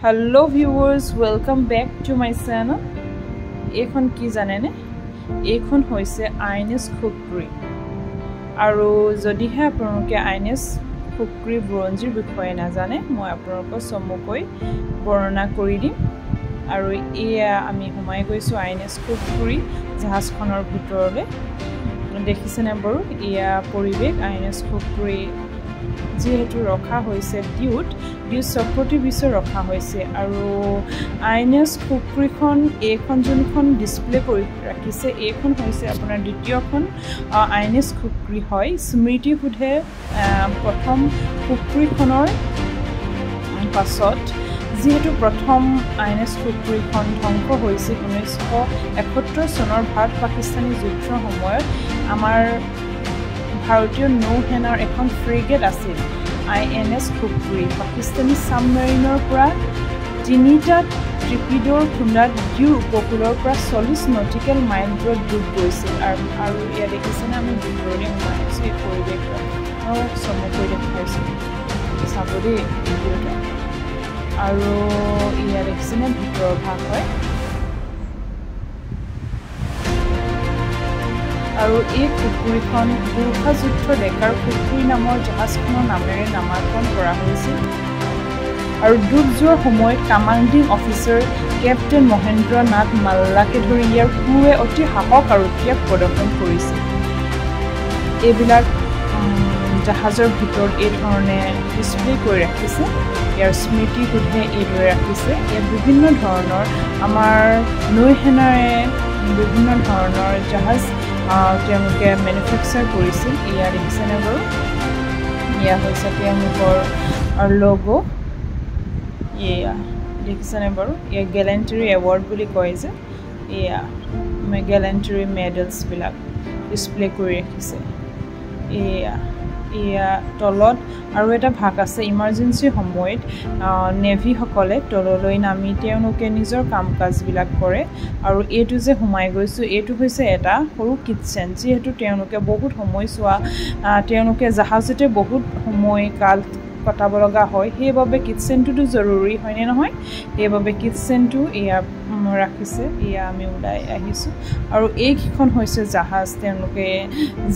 Hello viewers, welcome back to my channel. Ekhon ki janene ekhon hoise INS Khukri aru jodi he apunoke INS Khukri bronzir bikhoye na jane moi apuroko somokoi borona kori dim aru eya ami humai goisu INS Khukri jahaz khonor bhitorole dekhisene boru eya poribek INS Khukri যেহেতু ৰখা হৈছে ডিউট চক্ৰটি বিচৰ ৰখা হৈছে আৰু আইনেছ খুকৰিখন এখন যোনখন display কৰি ৰাখিছে এখন হৈছে আপোনাৰ দ্বিতীয়খন আইনেছ খুকৰি হয় স্মৃতি সুধে প্ৰথম খুকৰিখনৰ পাছত যেহেতু প্ৰথম আইনেছ খুকৰিখন ধ্বংস হৈছিল 1971 চনৰ ভাৰত পাকিস্তানী যুদ্ধৰ সময়ত আমাৰ ভাৰতীয় নৌসেনাৰ এখন ফ্ৰিগেট আছিল INS Khukri পাকিস্তানী সাবমেৰিনৰ পৰা তিনিটা ট্ৰিপিডৰ খুন্দাত দিউ উপকূলৰ পৰা 40 নটিকেল মাইল দূৰত ডুব গৈছিল আৰু ইয়া দেখিছেনে আমি ভিতৰলৈ সোমাইছো এই পৰিৱেশটো চমকৈ দেখাইছো চাবৰি ভিডিঅ'টো আৰু ইয়া দেখিছেনে ভিতৰৰ ভাগ হয় আৰু এই খুকুৰিখন গুৰ্খা যুদ্ধ ডেকাৰ খুকুৰি নামৰ জাহাজখনৰ নামেৰে নামাকৰণ কৰা হৈছিল আৰু ডুব যোৱাৰ সময়ত commanding officer captain Mahendra Nath মাল্লাকে ধৰি ইয়াৰ ক্ৰুৱে অতি সাহস আৰু ত্যাগ প্ৰদৰ্শন কৰিছিল এইবিলাক জাহাজৰ ভিতৰত এই ধৰণে ডিসপ্লে কৰি ৰাখিছে ইয়াৰ স্মৃতি সুধে এইদৰে ৰাখিছে ইয়াত বিভিন্ন ধৰণৰ আমাৰ নৌসেনাৰে বিভিন্ন ধৰণৰ জাহাজ তেওঁলোকে মেনুফেকচাৰ কৰিছিল ইয়া দেখিছেনে বাৰু ইয়া হৈছে তেওঁলোকৰ লোগো ইয়া দেখিছেনে বাৰু ইয়া গেলেণ্টৰী এৱাৰ্ড বুলি কয় যে ইয়া গেলেণ্টৰী মেডেলছবিলাক ডিসপ্লে কৰি ৰাখিছে ইয়া তলত আৰু এটা ভাগ আছে ইমাৰ্জেন্সি সময়ত নেভি সকলে তললৈ নামি তেওঁলোকে নিজৰ কাম-কাজবিলাক কৰে আৰু এটো যে হুমাই গৈছো এটো হৈছে এটা সৰু কিচেন যেহেতু তেওঁলোকে বহুত সময় চোৱা তেওঁলোকে জাহাজতে বহুত সময় কাল কটাব লগা হয় সেইবাবে কিচেনটো জৰুৰী হয় নে নহয় সেইবাবে কিচেনটো ইয়া ৰাখিছে ইয়া আমি উলাই আহিছো আৰু এইখন হৈছে জাহাজ তেওঁলোকে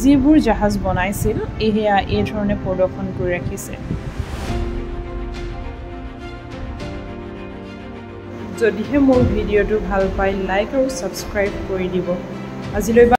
যিবোৰ জাহাজ বনাইছিল এয়া এই ধৰণে প্ৰদৰ্শন কৰি ৰাখিছে যদিহে মোৰ ভিডিঅ'টো ভাল পাই লাইক আৰু সাবস্ক্ৰাইব কৰি দিব আজিলৈ